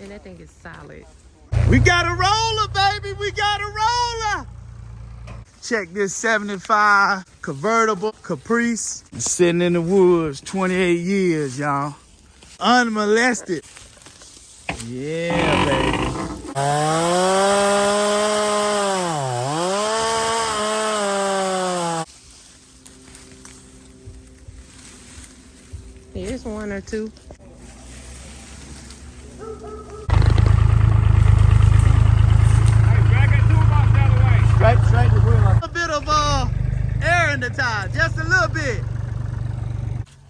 And that thing is solid. We got a roller, baby. We got a roller. Check this 75 convertible Caprice. Sitting in the woods, 28 years, y'all. Unmolested. Yeah, baby. Here's one or two. Straight the wheel. A bit of air in the tire, just a little bit.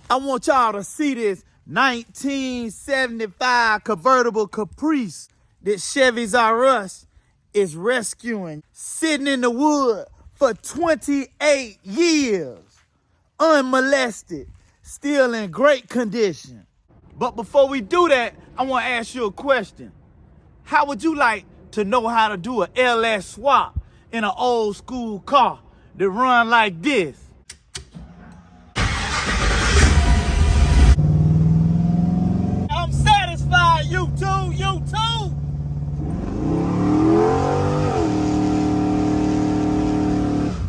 I want y'all to see this 1975 convertible Caprice that chevysrus is rescuing, sitting in the wood for 28 years, unmolested, still in great condition. But before we do that, I want to ask you a question. How would you like to know how to do an LS swap in an old school car that run like this? I'm satisfied, you too.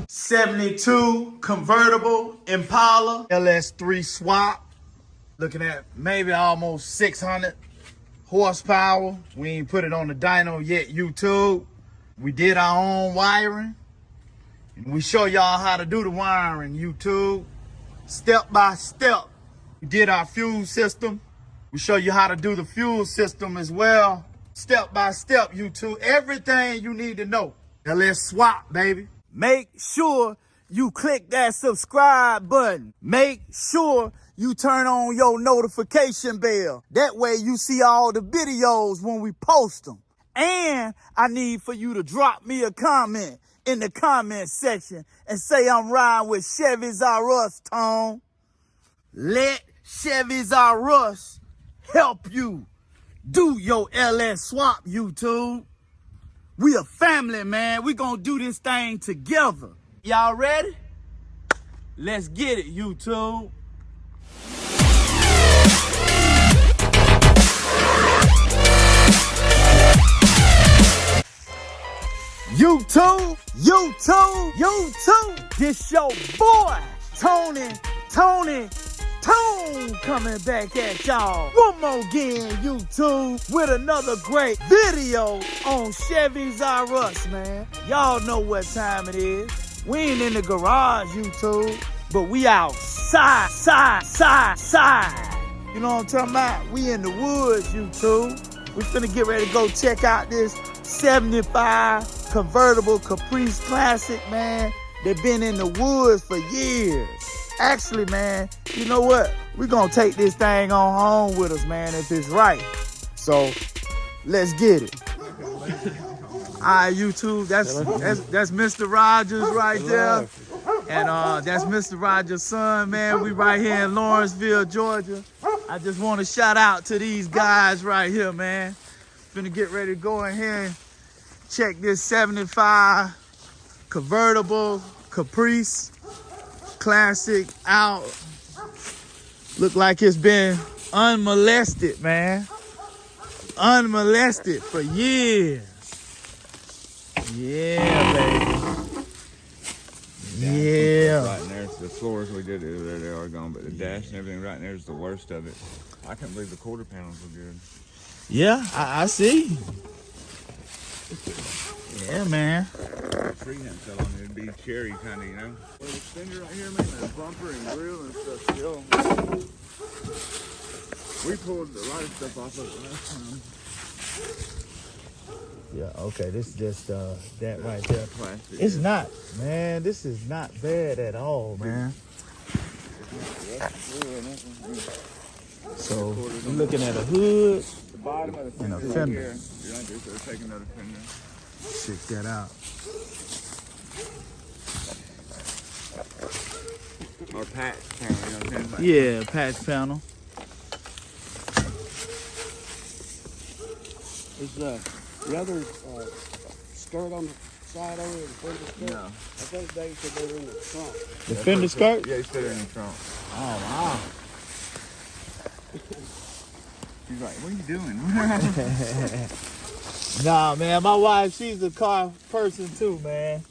72 convertible Impala LS3 swap. Looking at maybe almost 600 horsepower. We ain't put it on the dyno yet, YouTube. We did our own wiring. And we show y'all how to do the wiring, YouTube. Step by step. We did our fuel system. We show you how to do the fuel system as well. Step by step, YouTube. Everything you need to know. Now let's swap, baby. Make sure you click that subscribe button. Make sure you turn on your notification bell. That way you see all the videos when we post them. And I need for you to drop me a comment in the comment section and say I'm riding with chevysrus, Tone. Let chevysrus help you do your LS swap, YouTube. We a family, man. We gonna do this thing together. Y'all ready? Let's get it, YouTube. YouTube. This your boy, Tone coming back at y'all one more again, YouTube, with another great video on chevysrus, man. Y'all know what time it is. We ain't in the garage, YouTube, but we outside. You know what I'm talking about? We in the woods, YouTube. We finna get ready to go check out this 75 convertible Caprice Classic, man. They've been in the woods for years. Actually, man, you know what? We're gonna take this thing on home with us, man, if it's right. So, let's get it. All right, YouTube, that's Mr. Rogers right there. And that's Mr. Rogers' son, man. We right here in Lawrenceville, Georgia. I just want to shout out to these guys right here, man. Finna get ready to go in here and check this 75 convertible Caprice Classic out. Look like it's been unmolested, man. Unmolested for years. Yeah, baby. Yeah. Right in there, the floors we did, they are gone, but the dash and everything right in there is the worst of it. I can't believe the quarter panels were good. Yeah, I see. Yeah, man. The tree hadn't fell on it, it'd be cherry kind of, you know. Well, the fender right here, man, that bumper and grill and stuff still. We pulled a lot of stuff off of it last time. Yeah, okay, this is just that right there. Plastic. It's not, man, this is not bad at all, man. So, we're looking at a hood. The bottom of the fender and a fender. here. You're not just take another fender. Check that out. Or patch panel, you know what I'm saying? Yeah, patch panel. Is the other skirt on the side over there, the fender skirt? No. I think they said they were in the trunk. The fender skirt? Yeah, he's put it in the trunk. Oh, wow. She's He's like, what are you doing? Nah, man, my wife, she's a car person too, man.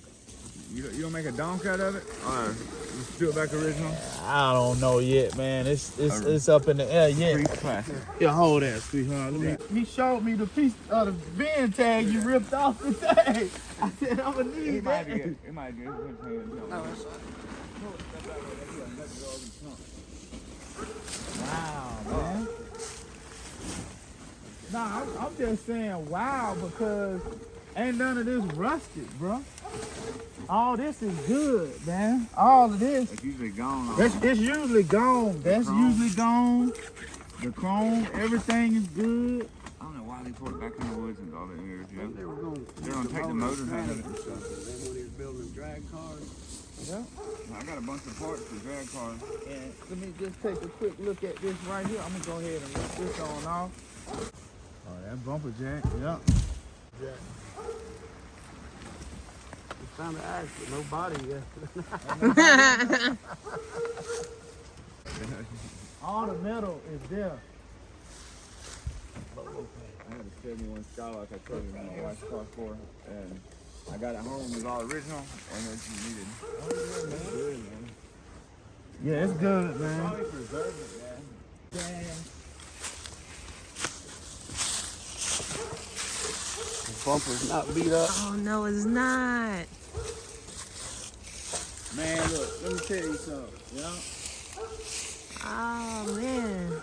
You don't make a donk out of it? Or just do it back original? I don't know yet, man. It's up in the air yet. Caprice Classic. Yeah, hold that, sweetheart. He showed me the piece of the VIN tag you ripped off today. I said, I'm gonna need that. It might be. Wow, man. Nah, I'm just saying wow because ain't none of this rusted, bro. All this is good, man. All of this. It's usually gone. It's usually gone. That's usually gone. The chrome, everything is good. I don't know why they put it back in the woods and all that here, you know? They were going They're gonna take the motor out of it. and stuff. Then when he was building drag cars. Yeah. I got a bunch of parts for drag cars. And let me just take a quick look at this right here. I'm gonna go ahead and rip this on off. Oh, that bumper jack. Yep. Jack. It's time to act, but no body yet. All the metal is there. I had a 71 Skylark I traded in my wife's car for, and I got it home. It was all original, and it's needed. Good, man. Yeah, it's good, man. Probably preserve it, man. Damn. The bumper's not beat up. Oh no, it's not. Man, look, let me tell you something. Yeah. Oh man.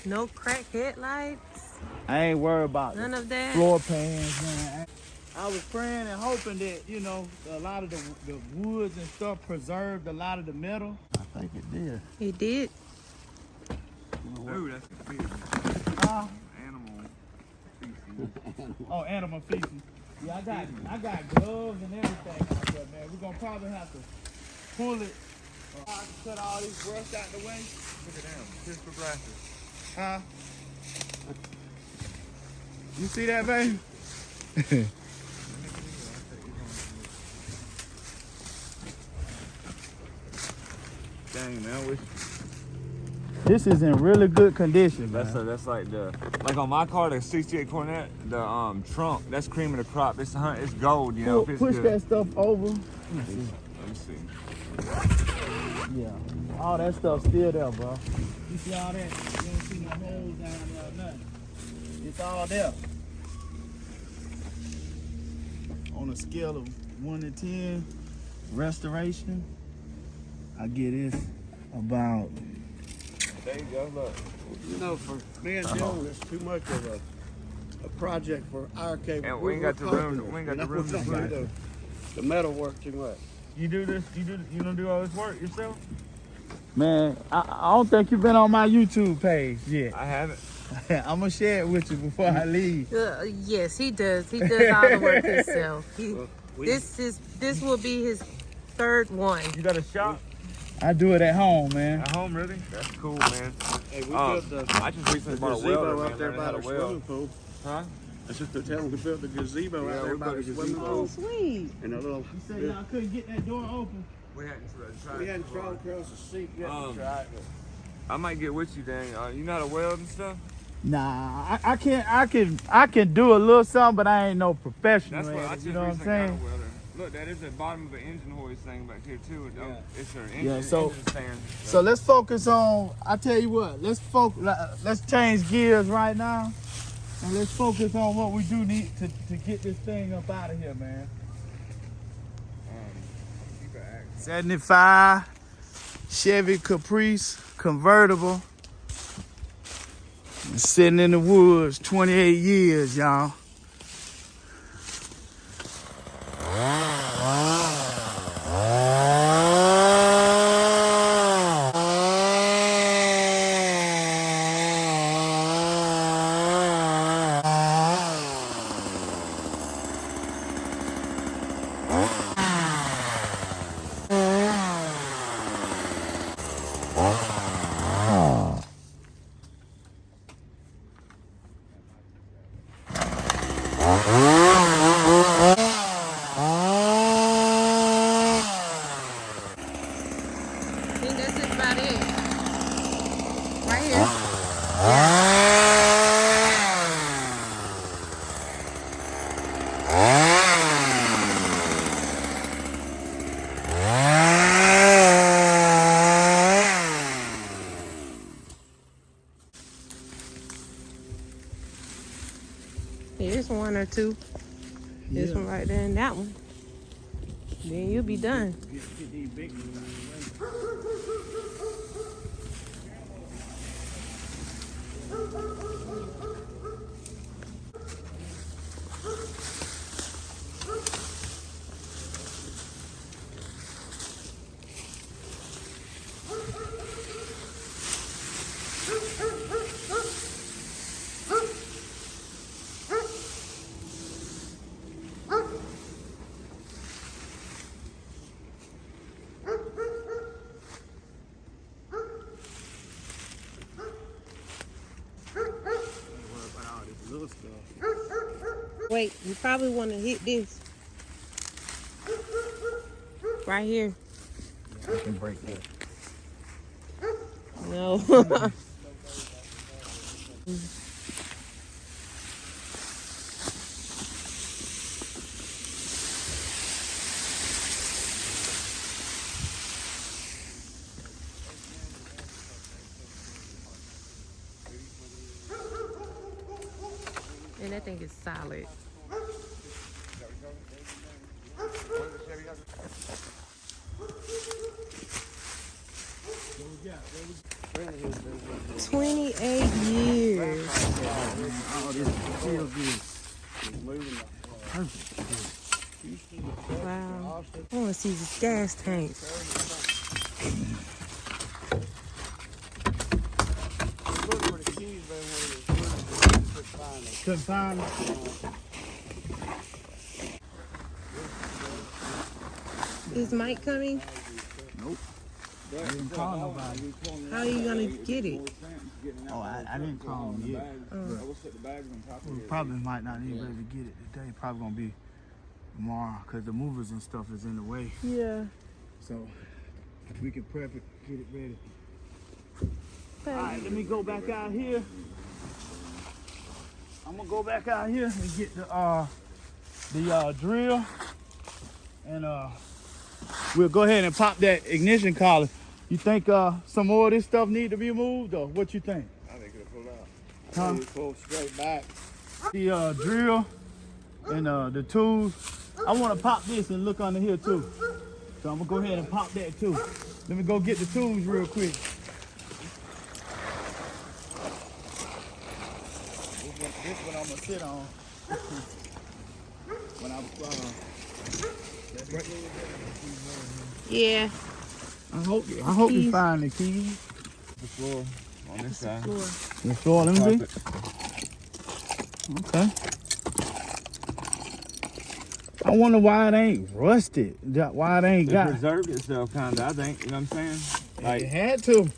No crack headlights. I ain't worried about None of that. floor pans, man. I was praying and hoping that, you know, a lot of the woods and stuff preserved a lot of the metal. I think it did. He did. Ooh, that's a big animal species. Oh, animal feces. Yeah, I got gloves and everything out there, man. We're gonna probably have to pull it. Cut all these brush out the way. Look at them, crystal glasses. Huh? You see that, baby? Dang, man, I wish. This is in really good condition, man. That's like on my car, the 68 Cornet, the trunk, that's cream of the crop. It's gold, you know. If it's Push good. that stuff over. Let me see. Yeah. All that stuff's still there, bro. You see all that? You don't see no holes down there or nothing. It's all there. On a scale of 1 to 10, restoration, I give this about. There you go, look. You know, for me and Dylan, it's too much of a project for our cable. And we ain't got the room. We ain't got the room to do the metal work too much. You do this? You don't do all this work yourself? Man, I don't think you've been on my YouTube page yet. I haven't. I'm gonna share it with you before I leave. Yes, he does. He does all the work himself. This will be his third one. You got a shop I do it at home, man. at home, really? That's cool, man. Hey, we built the I just recently bought a gazebo welder, up man. there Learning by how the to weld. swimming pool. Huh? I just to tell them we built the gazebo Yeah, out there we by built the a swimming gazebo. pool. Sweet. And a little. You said y'all couldn't get that door open. We hadn't tried. We hadn't crawled across the seat yet. Um, to try it, but I might get with you, dang. You know how to weld and stuff? Nah, I can do a little something, but I ain't no professional. That's what I at it, just you know what I'm recently got a saying? welder. Look, that is the bottom of an engine hoist thing back here too. It's her engine, Yeah, so- engine stand. So let's focus on. I tell you what, let's change gears right now, and let's focus on what we do need to get this thing up out of here, man. You can act. 75 Chevy Caprice convertible. Sitting in the woods, 28 years, y'all. Here's one or two. This one right there and that one. Then you'll be done. Get these big ones out of the way. Wait, you probably want to hit this. Right here. I can break that. No. And that thing is solid. $28 years. Wow. I want to see this gas tank. Couldn't find it. Is Mike coming? Nope. I didn't call nobody. How are you gonna get it? Oh, I didn't call him yet. We probably might not even be able to get it today. Probably gonna be tomorrow because the movers and stuff is in the way. Yeah. So we can prep it, get it ready. Okay. All right, let me go back out here. I'm gonna go back out here and get the drill, and we'll go ahead and pop that ignition collar. You think some more of this stuff need to be moved, or what you think? I think it'll pull out. Huh? It'll pull straight back. The drill and the tools. I want to pop this and look under here too. So I'm gonna go ahead and pop that too. Let me go get the tools real quick. This one I'm gonna sit on. When I Yeah. I hope you find the keys. The floor on this side. The floor, let me see. Okay. I wonder why it ain't rusted. Why it ain't It got. preserved itself, kinda. I think. You know what I'm saying? Like, It had to. ooh,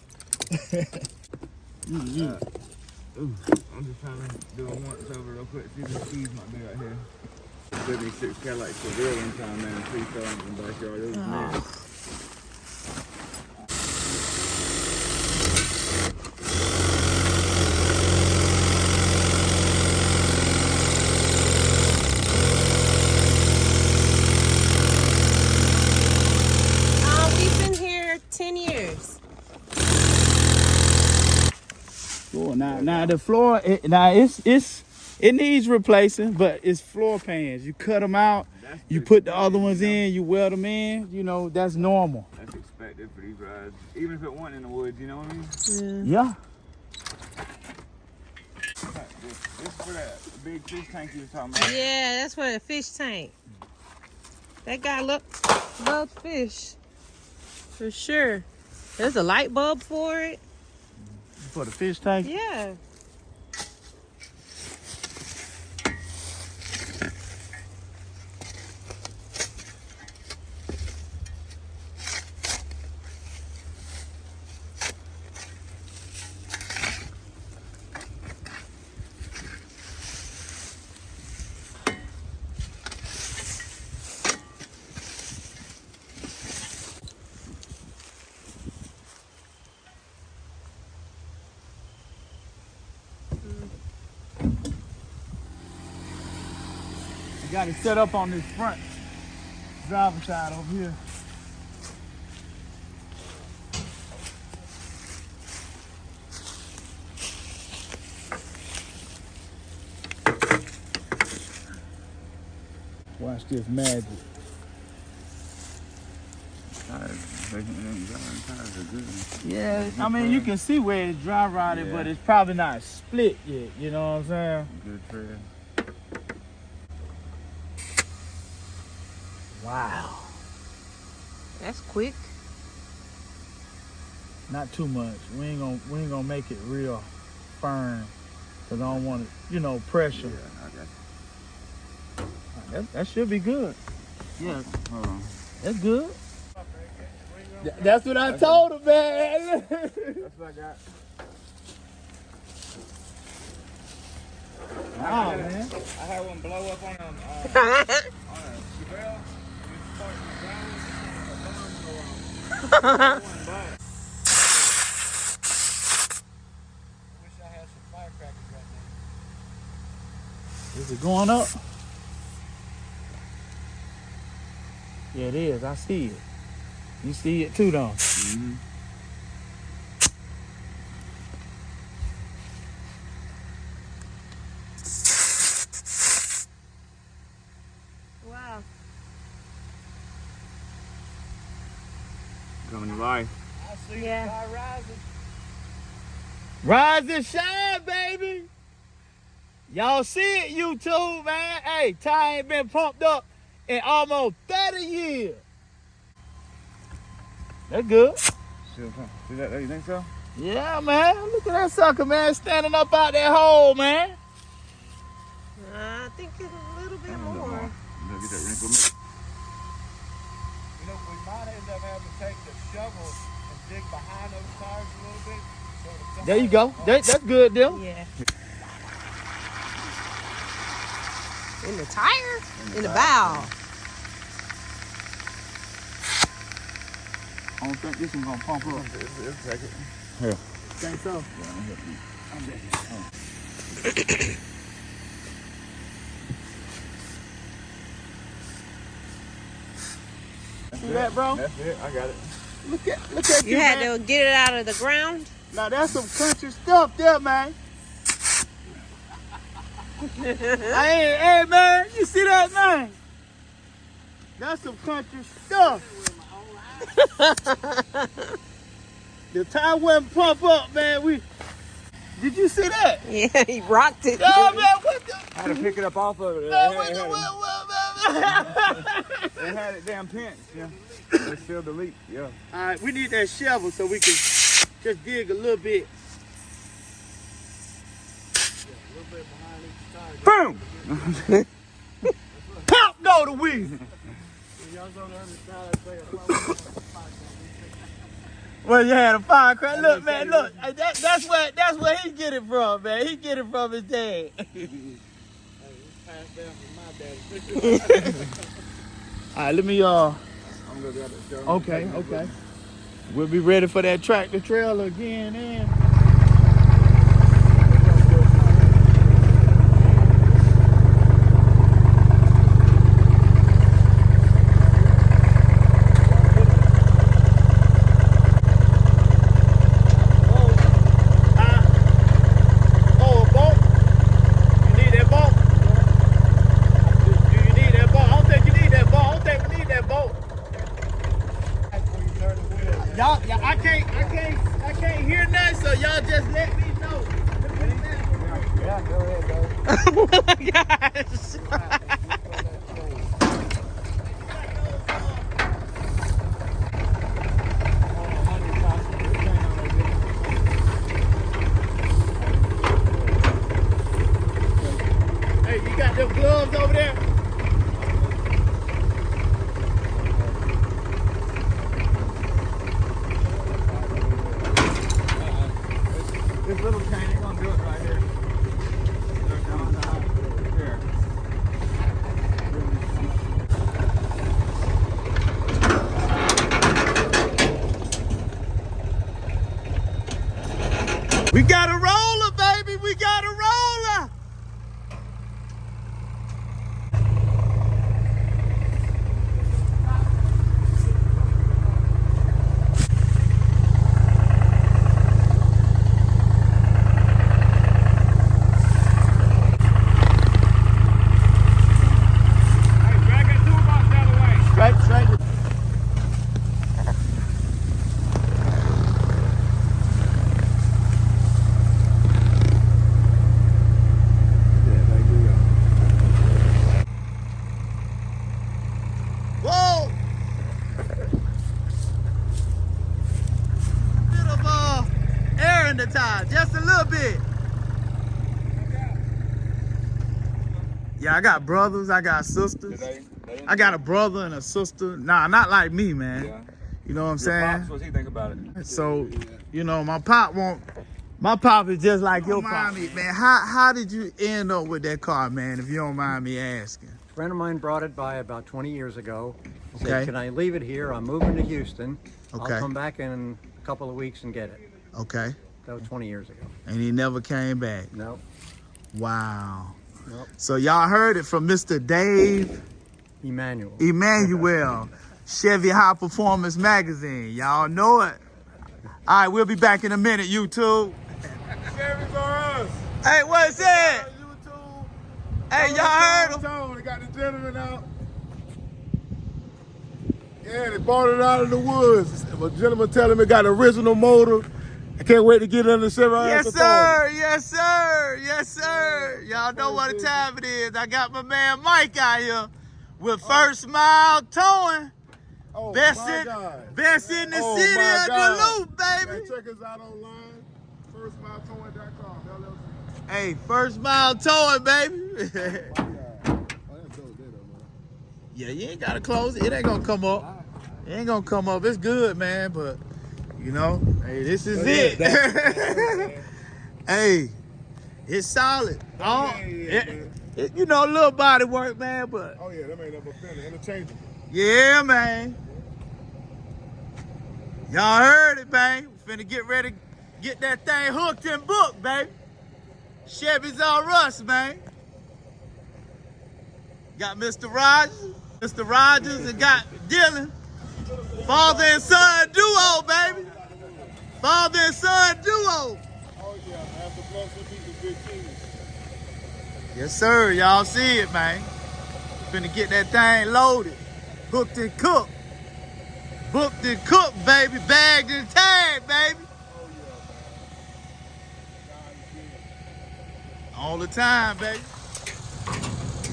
I'm just trying to do it once over real quick. See if the keys might be right here. 76 Cadillac Seville one time, man. 3 stars in the backyard. It was nice. We've been here 10 years. Cool. Now the floor, it needs replacing, but it's floor pans. You cut them out, you put the other ones in, you weld them in. You know, that's normal. That's expected for these rides. Even if it wasn't in the woods, you know what I mean? Yeah. This is for that big fish tank you was talking about. Yeah, that's for the fish tank. That guy loves fish. For sure. There's a light bulb for it. For the fish tank. Yeah. You got it set up on this front driver's side over here. Watch this magic. Yeah, I mean, you can see where it's dry rotted, but it's probably not split yet. You know what I'm saying? Good tread. Wow. That's quick. Not too much. We ain't gonna make it real firm, cause I don't want it, you know, pressure. Yeah, I got you. That should be good. Yeah, Hold on. that's good. That's what I told him, man. That's what I got. Wow, man. I had one blow up on a Chevelle. Is it going up? Yeah, it is. I see it. You see it too, though. Mm-hmm. Wow. Coming to life. I see Yeah. the car rising. Rise and shine, baby. Y'all see it, YouTube, man. Hey, tire ain't been pumped up in almost 30 years. That's good. See that? You think so? Yeah, man. Look at that sucker, man, standing up out that hole, man. I think it's a little bit more. Get that wrinkle. You know, we might end up having to take the shovel and dig behind those tires a little bit. So that There you go. That's good, Dylan. Yeah. In the tire? In the valve. I don't think this one's gonna pump up. It'll take it. Yeah. Think so? See that, bro? That's it. I got it. Look at You had to get it out of the ground? Now that's some country stuff there, man. Hey, man, you see that, man? That's some country stuff. The tire wouldn't pump up, man. Did you see that? Yeah, he rocked it. Oh, man, what the? I had to pick it up off of it. It had it damn pinched. Yeah. It sealed the leak. Yeah. All right, we need that shovel so we can just dig a little bit. Boom! Pop go the wheel. Well, you had a firecracker. Look, man, look. That's where he get it from, man. He get it from his dad. All right, let me I'm gonna grab that shovel. Okay. We'll be ready for that tractor trailer again, then. I can't hear nothing, so y'all just let me know. Yeah, go ahead, go. Oh my gosh. Hey, you got them gloves over there? This little chain ain't gonna do it right here. Here. We got a roller, baby. We got a roller. Yeah, I got brothers, I got sisters. They I got a brother and a sister. Nah, not like me, man. Yeah. You know what I'm Your saying? pops, what's he think about it? So, you know, my pop is just like your pop. Man, how did you end up with that car, man, if you don't mind me asking? A friend of mine brought it by about 20 years ago. Okay. Said, can I leave it here? I'm moving to Houston. Okay. I'll come back in a couple of weeks and get it. Okay. That was 20 years ago. And he never came back. No. Wow. Nope. So y'all heard it from Mr. Dave Emmanuel, Chevy High Performance Magazine. Y'all know it. All right, we'll be back in a minute, YouTube. Chevy's on us. Hey, what's that? YouTube. Hey, y'all heard him? They got the gentleman out. Yeah, they bought it out of the woods. A gentleman telling me it got an original motor. I can't wait to get it under the Chevy. Yes, sir. Yes, sir. Yes, sir. Y'all know what the time it is. I got my man Mike out here with First Mile Towing. Oh, Best my in, God. best in the Oh, city my of God. Duluth, baby. Hey, check us out online. FirstMileTowing.com, LLC. Hey, First Mile Towing, baby. My God. Oh, that's dope there, though, man. Yeah, you ain't gotta close it. It ain't gonna come up. It ain't gonna come up. It's good, man, but you know, hey, this is it. Hey, it's solid. You know, little body work, man, but Oh, yeah, that made up a fender. Interchangeable. yeah, man. Y'all heard it, man. We finna get ready to get that thing hooked and booked, baby. Chevy's on us, man. Got Mr. Rogers, and got Dylan. Father and son duo, baby. Father and son duo. Oh, yeah, man. That's the plus of people, big teams. Yes, sir. Y'all see it, man. Finna get that thing loaded. Hooked and cooked. Booked and cooked, baby. Bagged and tagged, baby. Oh, yeah, man. All the time, baby.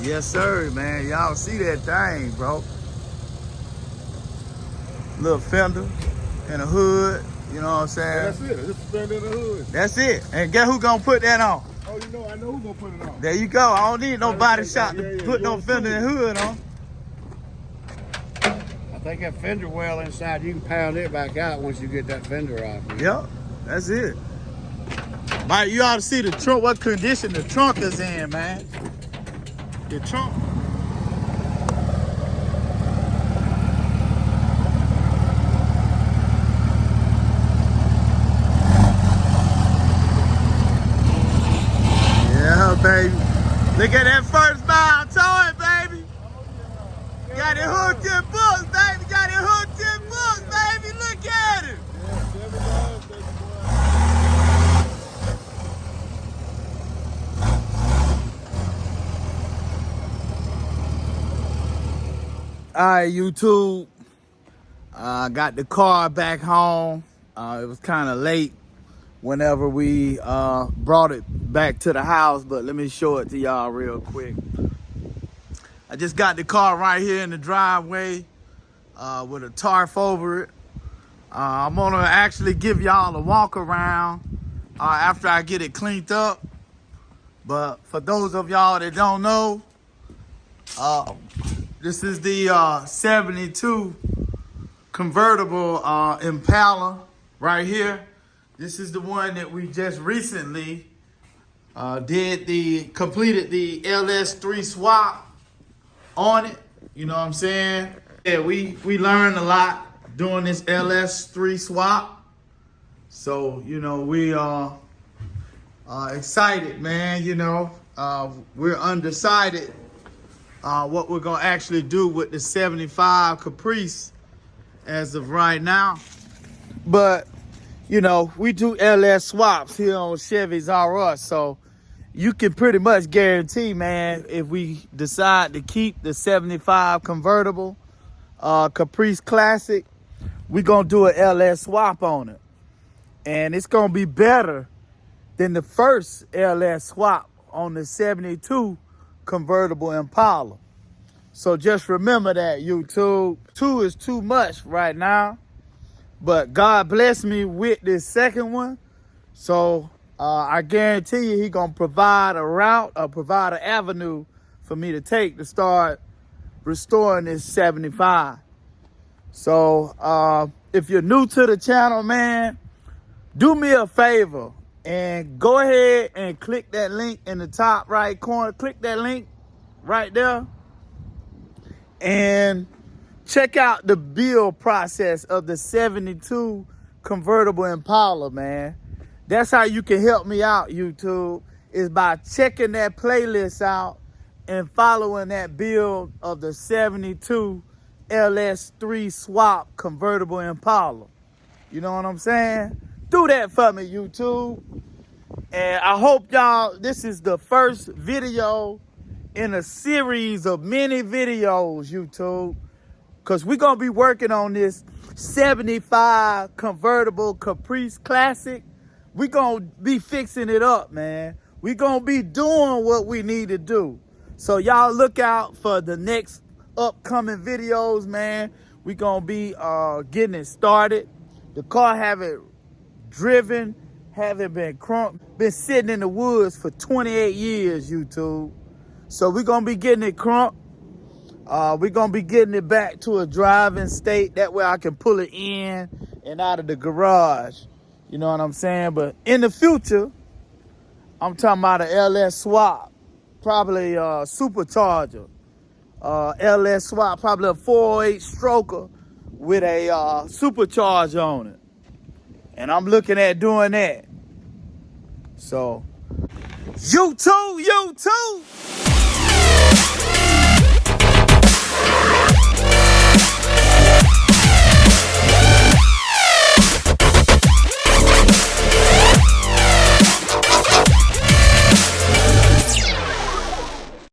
Yes, sir, man. Y'all see that thing, bro. Little fender and a hood. You know what I'm saying? That's it. Just a fender in the hood. That's it. And guess who gonna put that on? Oh, you know, I know who's going to put it on. There you go. I don't need no body shop to Yeah, put no yours fender and hood on. I think that fender well inside, you can pound it back out once you get that fender off. Yep, that's it. Mike, you ought to see the trunk, what condition the trunk is in, man. The trunk. Yeah, baby. Look at that First Mile Towing, baby. Got it hooked in books, baby. Got it hooked in books, baby. Look at it. Yeah, Chevy does, baby boy. All right, YouTube. Got the car back home. It was kind of late whenever we brought it back to the house, but let me show it to y'all real quick. I just got the car right here in the driveway with a tarp over it. I'm gonna actually give y'all a walk around after I get it cleaned up. But for those of y'all that don't know, this is the 72 convertible Impala right here. This is the one that we just recently completed the LS3 swap on it. You know what I'm saying? Yeah, we learned a lot doing this LS3 swap. So, you know, we are excited, man. You know, we're undecided what we're gonna actually do with the 75 Caprice as of right now. But, you know, we do LS swaps here on Chevy's R Us, so you can pretty much guarantee, man, if we decide to keep the 75 convertible Caprice Classic, we're gonna do an LS swap on it. And it's gonna be better than the first LS swap on the 72 convertible Impala. So just remember that, YouTube. 2 is too much right now, but God bless me with this second one. So I guarantee you he gonna provide a route or provide an avenue for me to take to start restoring this 75. So if you're new to the channel, man, do me a favor and go ahead and click that link in the top right corner. Click that link right there and check out the build process of the 72 convertible Impala, man. That's how you can help me out, YouTube, is by checking that playlist out and following that build of the 72 LS3 swap convertible Impala. You know what I'm saying? Do that for me, YouTube. And I hope y'all, this is the first video in a series of many videos, YouTube. Because we're going to be working on this 75 convertible Caprice Classic. We're going to be fixing it up, man. We're going to be doing what we need to do. So y'all look out for the next upcoming videos, man. We're going to be getting it started. The car haven't driven, haven't been crunked, been sitting in the woods for 28 years, YouTube. So we're going to be getting it crunked. We're going to be getting it back to a driving state. That way I can pull it in and out of the garage. You know what I'm saying? But in the future, I'm talking about an LS swap. Probably a supercharger. LS swap, probably a 408 stroker with a supercharger on it. And I'm looking at doing that. So, you too.